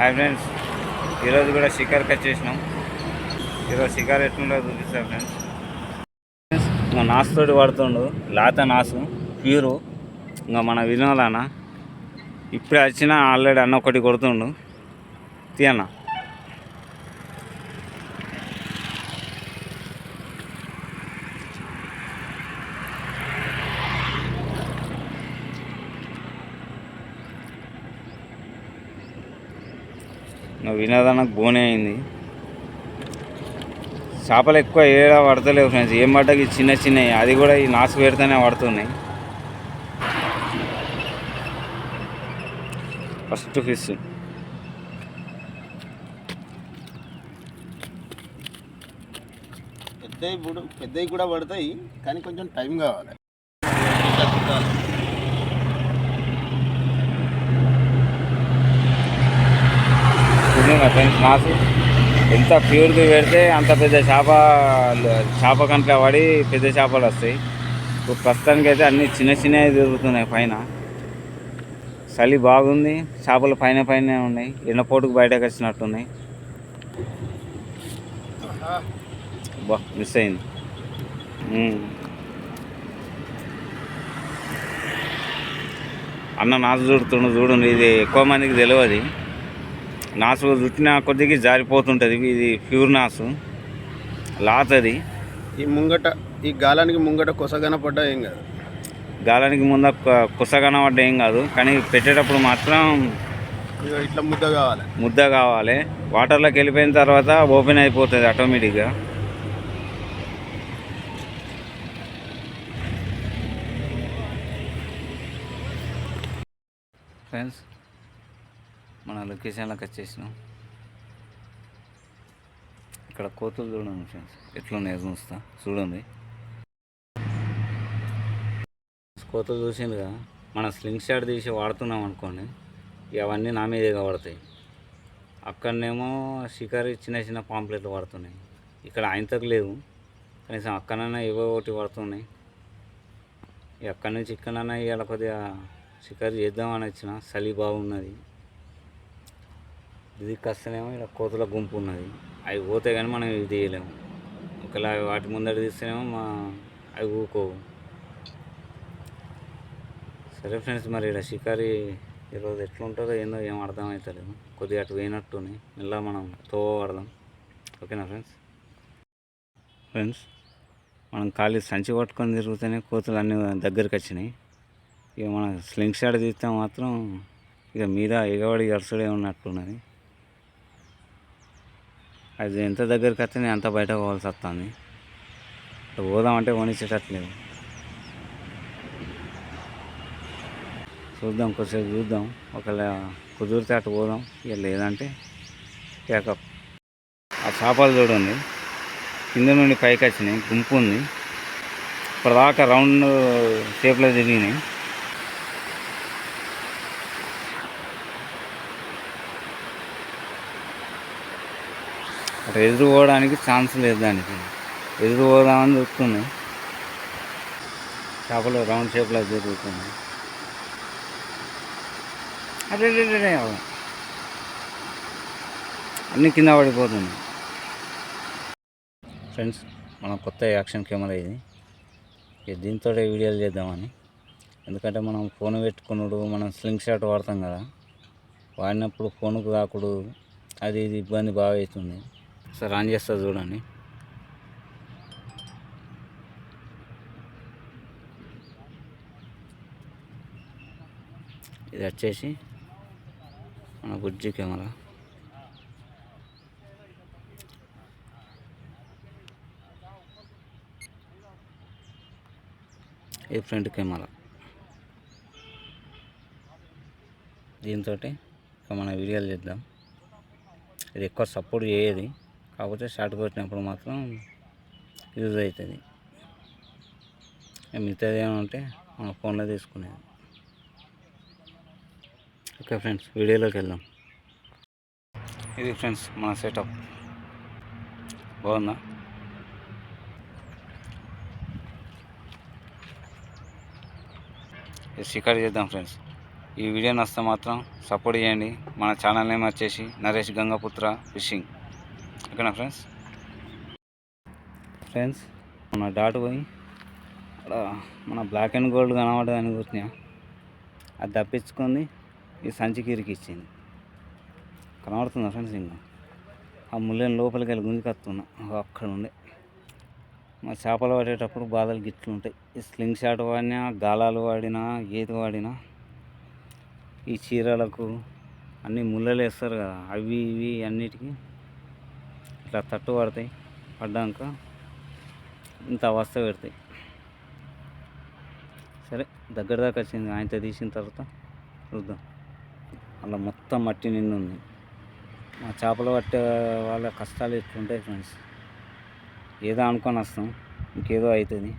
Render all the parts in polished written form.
Hi friends, ఈరోజు కూడా షికార్కి వచ్చేసినాం. ఈరోజు షికార్ ఎట్లుండో చూపిస్తాం ఫ్రెండ్స్. ఇంకా నాసుతోటి పడుతుండు, లాత నాసు ప్యూరు. ఇంకా మన వినోదాన ఇప్పుడే వచ్చిన ఆల్రెడీ అన్న ఒకటి కొడుతుండు. తీయన్న వినోదానికి బోనే అయింది. చేపలు ఎక్కువ ఏడా పడతలేవు ఫ్రెండ్స్. ఏం పడ్డకి చిన్న చిన్నవి, అది కూడా ఈ నాసు పెడితేనే పడుతున్నాయి. ఫస్ట్ ఫిష్ పెద్దవి కూడా పడతాయి, కానీ కొంచెం టైం కావాలి. ఫ్రెండ్స్ నాసు ఎంత ప్యూర్గా పెడితే అంత పెద్ద చేప కంట్లో పడి పెద్ద చేపలు వస్తాయి. ఇప్పుడు ప్రస్తుతానికి అయితే అన్నీ చిన్న చిన్నవి తిరుగుతున్నాయి. పైన చలి బాగుంది, చేపలు పైన పైన ఉన్నాయి. ఎండపోటుకు బయటకు వచ్చినట్టున్నాయి. బా మిస్ అయింది. అన్న నాసు చూడండి. ఇది ఎక్కువ మందికి తెలియదు. నాసు చుట్టిన కొద్దికి జారిపోతుంటుంది. ఇది ప్యూర్ నాసు, లాతది. ఈ గాలానికి ముంగట కొసగన పడ్డా ఏం కాదు. గాలానికి ముందు కుసగన పడ్డా ఏం కాదు, కానీ పెట్టేటప్పుడు మాత్రం ఇట్లా ముద్ద కావాలి. వాటర్లోకి వెళ్ళిపోయిన తర్వాత ఓపెన్ అయిపోతుంది ఆటోమేటిక్గా. ఫ్రెండ్స్, మన లొకేషన్లోకి వచ్చేసినాం. ఇక్కడ కోతులు చూడండి ఫ్రెండ్స్, ఎట్లున్నాయో చూడండి. కోతులు చూసిందిగా, మనం స్లింగ్ షాట్ తీసి వాడుతున్నాం అనుకోండి, అవన్నీ నా మీదే పడతాయి. అక్కడనేమో షికారి చిన్న చిన్న పాంప్లెట్లు పడుతున్నాయి. ఇక్కడ ఆయనతకు లేవు, కనీసం అక్కడైనా ఏవో ఒకటి పడుతున్నాయి. అక్కడి నుంచి ఇక్కడైనా ఇవాళ కొద్దిగా షికారు చేద్దామని వచ్చిన. చలి బాగున్నది. ఇది కష్టమేమో ఇక్కడ కోతుల గుంపు ఉన్నది. అవి పోతే కానీ మనం ఇది తీయలేము. ఒకవేళ వాటి ముందర తీస్తేనేమో అవి ఊకోవు. సరే ఫ్రెండ్స్, మరి ఇక్కడ షికారి ఈరోజు ఎట్లుంటుందో ఏందో ఏం అర్థమవుతలేదు. కొద్దిగా అటు పోయినట్టుని మెల్ల మనం పడదాం. ఓకేనా ఫ్రెండ్స్, మనం ఖాళీ సంచి పట్టుకొని తిరుగుతూనే కోతులు అన్నీ దగ్గరికి వచ్చినాయి. ఇక మనం స్లింగ్ షాట్ తీస్తే మాత్రం ఇక మీద ఎగబడి గడుసుడే ఉన్నట్టున్నది. అది ఎంత దగ్గరికి వస్తే నేను అంత బయట పోవాల్సి వస్తుంది. పోదామంటే కొనిచ్చేటట్లేదు. చూద్దాం, కొద్దిసేపు చూద్దాం. ఒకవేళ కుదిరితే అటు పోదాం, ఇక లేదంటే ప్యాకప్. ఆ చేపలు చూడండి, కింద నుండి పైకి వచ్చినాయి. గుంపు ఉంది. ఇప్పటిదాకా రౌండ్ షేప్లో తిరిగినాయి. అటు ఎదురు పోవడానికి ఛాన్స్ లేదు. దానికి ఎదురు పోదామని చూస్తున్నాయి. చేపలు రౌండ్ షేప్లో తిరుగుతున్నాయి. అదే అన్నీ కింద పడిపోతుంది. ఫ్రెండ్స్, మన కొత్త యాక్షన్ కెమెరా ఇది. దీంతో వీడియోలు చేద్దామని. ఎందుకంటే మనం ఫోన్ పెట్టుకున్నాడు, మనం స్లింగ్ షాట్ వాడతాం కదా, వాడినప్పుడు ఫోన్కు రాకుడు అది ఇది ఇబ్బంది బాగా అవుతుంది. సరే ఆన్ చేస్తా చూడండి. ఇది వచ్చేసి మన బుజ్జి కెమెరా. ఇది ఫ్రంట్ కెమెరా. దీంతో మన వీడియోలు చేద్దాం. ఇది ఎక్కువ సపోర్ట్ చేయదు, కాకపోతే షార్ట్ కొట్టినప్పుడు మాత్రం యూజ్ అవుతుంది. మిగతాది ఏమంటే మన ఫోన్లో తీసుకునేది. ఓకే ఫ్రెండ్స్, వీడియోలోకి వెళ్దాం. ఇది ఫ్రెండ్స్ మన సెటప్. బాగుందా? షికారు చేద్దాం ఫ్రెండ్స్. ఈ వీడియో నచ్చితే మాత్రం సపోర్ట్ చేయండి. మన ఛానల్ నేమ్ వచ్చేసి నరేష్ గంగపుత్ర ఫిషింగ్. ఓకేనా ఫ్రెండ్స్ మన డాట్ పోయి అక్కడ మన బ్లాక్ అండ్ గోల్డ్ కనబడదని కూర్చున్నా, అది తప్పించుకొని ఈ సంచికి ఇరికిచ్చింది. కనబడుతుందా ఫ్రెండ్స్? ఇంకా ఆ ముళ్ళని లోపలికి వెళ్ళి గుంజుకొస్తున్నా అక్కడ ఉండే. మా చేపలు పడేటప్పుడు బాధలు గిట్లుంటాయి. ఈ స్లింగ్ షాట్ వాడినా, గాలాలు వాడినా, ఏది వాడినా ఈ చీరలకు అన్నీ ముళ్ళలు వేస్తారు కదా, అవి ఇవి అన్నిటికీ ఇట్లా తట్టు పడతాయి. పడ్డాక ఇంత అవస్థ పెడతాయి. సరే దగ్గర దాకా వచ్చింది. ఆయనతో తీసిన తర్వాత చూద్దాం. అలా మొత్తం మట్టి నిండి ఉంది. మా చేపలు పట్టే వాళ్ళ కష్టాలు ఎట్లుంటాయి ఫ్రెండ్స్. ఏదో అనుకొని వస్తాం, ఇంకేదో అవుతుంది.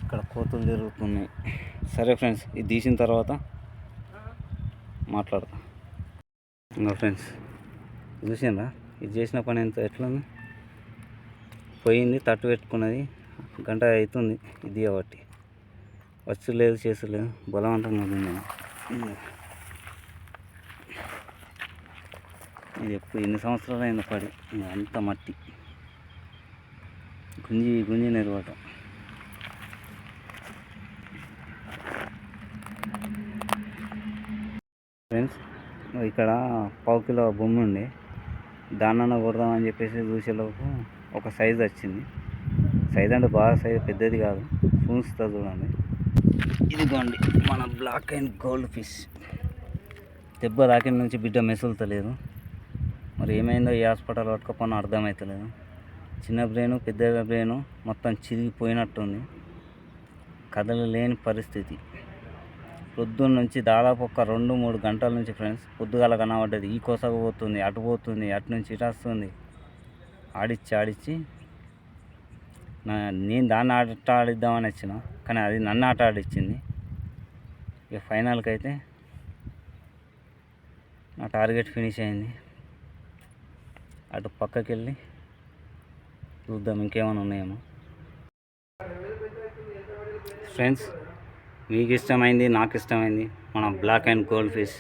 ఇక్కడ కోతులు తిరుగుతున్నాయి. సరే ఫ్రెండ్స్, ఇది తీసిన తర్వాత మాట్లాడతాం. ఇంకా ఫ్రెండ్స్ చూసిందా, ఇది చేసిన పని ఎట్లుంది? పోయింది, తట్టు పెట్టుకున్నది, గంట అవుతుంది ఇది కాబట్టి. వచ్చు లేదు, చేసులేదు, బలవంతంగా ఉంది. ఇది ఎప్పుడు ఎన్ని సంవత్సరాలు అయింది పడి, అంత మట్టి గుంజి గుంజి నెరవటం. ఫ్రెండ్స్ ఇక్కడ పావు కిలో బొమ్మ ఉండే, దాన్నన్న కొడదామని చెప్పేసి చూసేలోపు ఒక సైజు వచ్చింది. సైజు అంటే బాగా సైజు పెద్దది కాదు, చూస్తా చూడండి. ఇదిగోండి మన బ్లాక్ అండ్ గోల్డ్ ఫిష్. దెబ్బ తాకిన నుంచి బిడ్డ మెసులుతలేదు. మరి ఏమైందో ఈ హాస్పిటల్ పట్టుకపోయినా అర్థమవుతలేదు. చిన్న బ్రెయిన్ పెద్ద బ్రెయిన్ మొత్తం చిరిగిపోయినట్టుంది. కథలు లేని పరిస్థితి. పొద్దున్న నుంచి దాదాపు ఒక 2-3 గంటల నుంచి ఫ్రెండ్స్ పొద్దుగాల కనబడ్డది. ఈ కోసకు పోతుంది, అటు పోతుంది, అటు నుంచి ఇటు వస్తుంది. ఆడిచ్చి నేను దాన్ని ఆట ఆడిద్దామని వచ్చిన, కానీ అది నన్ను ఆట ఆడిచ్చింది. ఇక ఫైనల్కి అయితే నా టార్గెట్ ఫినిష్ అయింది. అటు పక్కకి వెళ్ళి చూద్దాం ఇంకేమైనా ఉన్నాయేమో. ఫ్రెండ్స్ మీకు ఇష్టమైంది, నాకు ఇష్టమైంది మన బ్లాక్ అండ్ గోల్డ్ ఫిష్.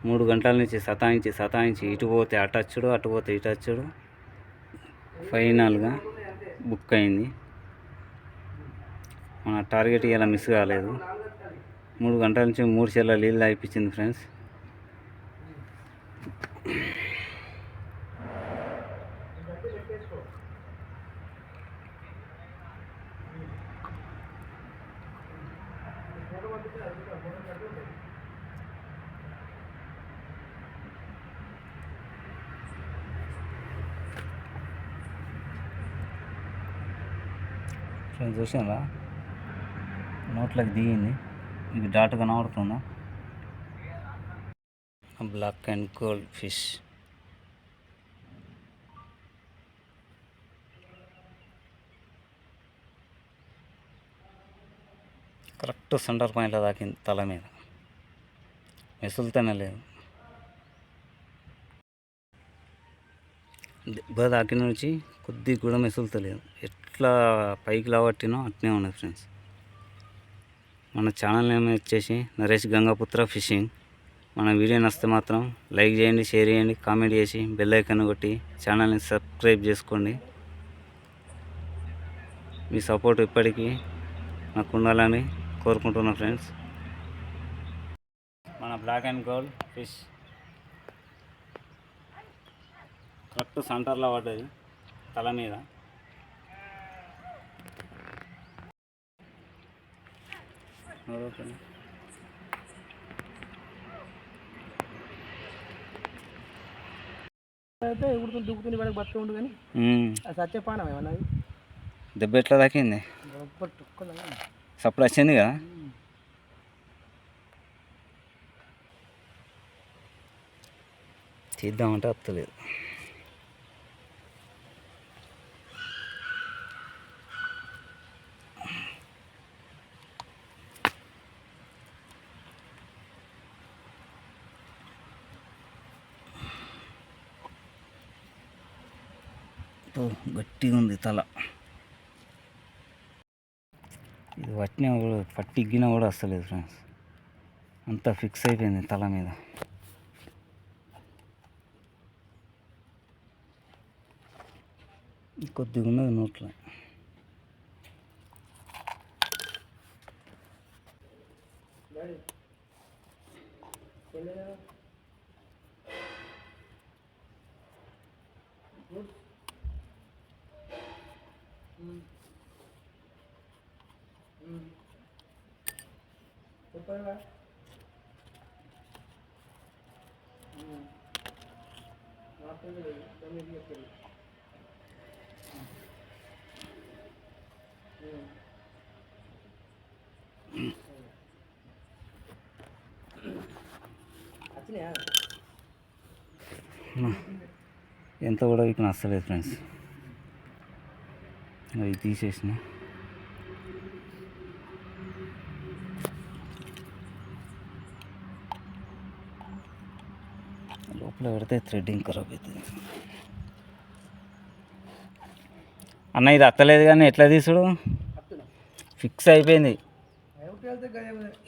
3 గంటల నుంచి సతాయించి ఇటు పోతే అటు వచ్చుడు, అటు పోతే ఇటు వచ్చుడు. ఫైనల్గా బుక్ అయింది. మన టార్గెట్ ఇలా మిస్ కాలేదు. 3 గంటల నుంచి 3 చెర్ల నీళ్ళు అయిపించింది ఫ్రెండ్స్. ఫ్రెండ్స్ చూసారా, నోట్లోకి దిగింది. ఇది డాట్ కనబడుతుందా? Black and gold fish. Correct centre పాయింట్లో తాకింది తల మీద, మెసులుతూనే లేదు. దెబ్బ తాకిన నుంచి కొద్దిగా కూడా మెసులుతలేదు. ఎట్లా పైకి లావట్టినో అట్నే ఉన్నది ఫ్రెండ్స్. మన ఛానల్ నేమ్ వచ్చేసి నరేష్ గంగపుత్ర ఫిషింగ్. మన వీడియో నచ్చితే మాత్రం లైక్ చేయండి, షేర్ చేయండి, కామెంట్ చేసి బెల్ ఐకాన్ కొట్టి ఛానల్ని సబ్స్క్రైబ్ చేసుకోండి. మీ సపోర్ట్ ఇప్పటికీ నాకు ఉండాలని కోరుకుంటున్నా ఫ్రెండ్స్. మన black and gold fish correct సెంటర్లో పడ్డది తల మీద. ఓకే అయితే ఎగుడుతుంది దుక్కుతుంది వాడికి బతుకు ఉండు కానీ అది సచ్చే పానం ఏమన్నా దెబ్బ ఎట్లా తాకింది? సప్పుడు వచ్చింది కదా. తీద్దామంటే వస్తలేదు. గట్టిగా ఉంది తల. ఇది పట్టినా కూడా పట్టిగ్గినా కూడా వస్తలేదు ఫ్రెండ్స్, అంతా ఫిక్స్ అయిపోయింది తల మీద. కొద్దిగా ఉన్నది నోట్లో. ఎంత కూడా ఇక్కడ నచ్చలేదు ఫ్రెండ్స్, అవి తీసేసిన. లోపల పెడితే థ్రెడ్డింగ్ ఖరాబ్ అవుతుంది. అన్న ఇది అత్తలేదు కానీ ఎట్లా తీసుడు, ఫిక్స్ అయిపోయింది.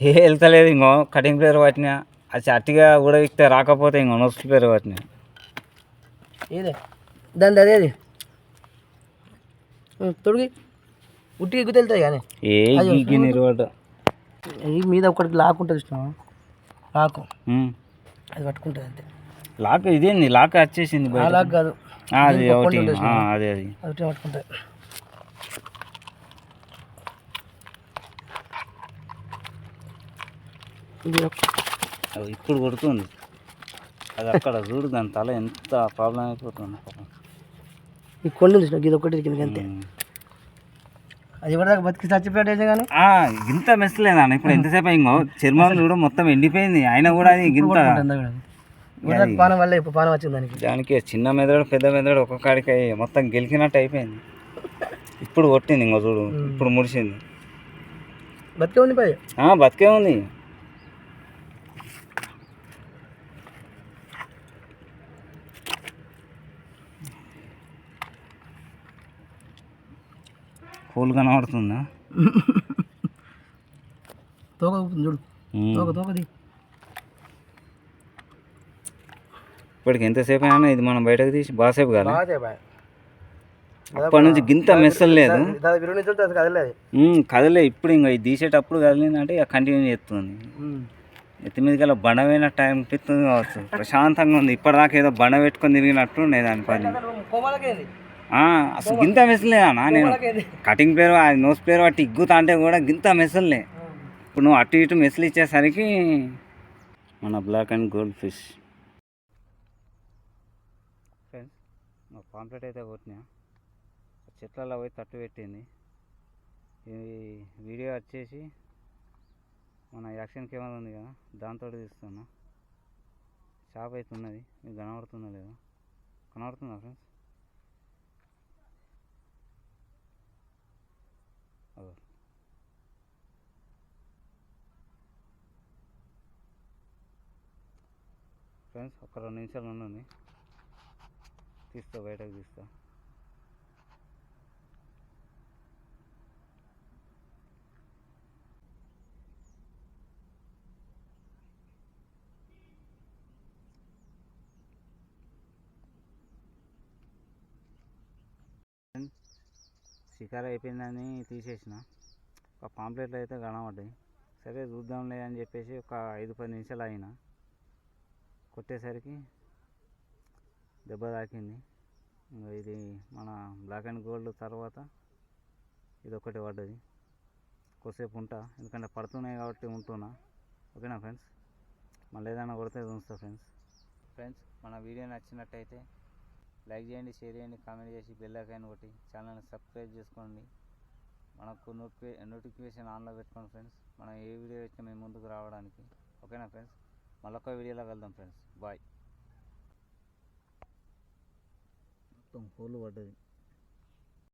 ఏ వెళ్తలేదు, ఇంకో కటింగ్ ప్లేయర్ పట్టినా అది అట్టిగా కూడా ఇస్తే రాకపోతే ఇంకో నోస్ ప్లేయర్ పట్టినా. ఏదే దాని అదేది తొడిగి ఉట్టి ఎగ్గు తెలుతాయి కానీ ఏ నిర్వాడ మీద ఒకటికి లాక్ ఉంటుంది ఇష్టం, లాకు అది పట్టుకుంటుంది అంతే. లాక్ ఇదేంది లాక్ వచ్చేసింది బయట. లాక్ కాదు అది ఒకటి అదే అది ఒకటి పట్టుకుంటుంది. ఇప్పుడు కొడుతుంది అది అక్కడ చూడు, దాని తల ఎంత ప్రాబ్లం అయిపోతుంది. ఈ కొండ ఇది ఒకటి అంతే, అది ఇవ్వడానికి బతికి చచ్చిపోయాడే కానీ ఇంత మెస్లేదా ఇప్పుడు ఎంతసేపు ఇంకో చర్మం చూడ మొత్తం ఎండిపోయింది, అయినా కూడా అది ఇంత పానం వల్ల ఇప్పుడు పానం వచ్చింది దానికి. దానికి చిన్న మెదడు పెద్ద మెదడు ఒక్కొక్కడికి మొత్తం గెలికినట్టు అయిపోయింది. ఇప్పుడు కొట్టింది ఇంకో చూడు, ఇప్పుడు ముడిసింది. బతికే ఉంది పై బతికే ఉంది. హోల్ కనబడుతుందా, తోక చూడు, తోకది. ఇప్పటికి ఎంతసేపు అయినా ఇది మనం బయటకు తీసి బాసేపు కాదు, అప్పటి నుంచి గింత మెస్సలు లేదు కదలే. ఇప్పుడు ఇంకా ఇది తీసేటప్పుడు కదిలిందంటే ఇక కంటిన్యూ చేస్తుంది. ఎత్తి మీద గల బండ పోయిన టైం అనిపిస్తుంది కావచ్చు, ప్రశాంతంగా ఉంది. ఇప్పటిదాకా ఏదో బండ పెట్టుకొని తిరిగినట్టు ఉండేది దాని పని. అసలు గింత మెసలేదన్నా, నేను కటింగ్ ప్లేయర్ నోస్ ప్లేయర్ వాటి ఇగ్గుతా అంటే కూడా గింత మెసలే. ఇప్పుడు నువ్వు అటు ఇటు మెసలు ఇచ్చేసరికి మన black and gold fish friends pamphlet అయితే కొట్టినా, చెట్లలో పోయి తట్టు పెట్టింది. ఈ వీడియో వచ్చేసి మన యాక్షన్ కెమెరా ఉంది కదా దాంతో తీస్తున్నా. షాప్ అయితే ఉన్నది, మీకు కనబడుతుందా లేదా, కనబడుతుందా ఫ్రెండ్స్? ఫ్రెండ్స్ ఒక 2 నిమిషాలు ఉండండి, తీస్తా బయటకు తీస్తా. షికారు అయిపోయిందని తీసేసిన, ఒక పాంప్లెట్లు అయితే కనబడ్డాయి. సరే చూద్దాంలే అని చెప్పేసి ఒక 5-10 నిమిషాలు అయినా కొట్టేసరికి దెబ్బ తాకింది. ఇది మన బ్లాక్ అండ్ గోల్డ్ తర్వాత ఇది ఒకటి పడ్డది. కొద్దిసేపు ఉంటా, ఎందుకంటే పడుతున్నాయి కాబట్టి ఉంటున్నా. ఓకేనా ఫ్రెండ్స్, మళ్ళీ ఏదైనా కొడితే ఉంచుతా ఫ్రెండ్స్. మన వీడియో నచ్చినట్టయితే లైక్ చేయండి, షేర్ చేయండి, కామెంట్ చేసి బెల్ ఐకాన్ కొట్టి ఛానల్ని సబ్స్క్రైబ్ చేసుకోండి. మనకు నోటిఫికేషన్ ఆన్లో పెట్టుకోండి ఫ్రెండ్స్, మనం ఏ వీడియో వచ్చినా మేము ముందుకు రావడానికి. ఓకేనా ఫ్రెండ్స్, మళ్ళొక వీడియోలో వెళ్దాం ఫ్రెండ్స్. బాయ్. మొత్తం హోల్ పడ్డది.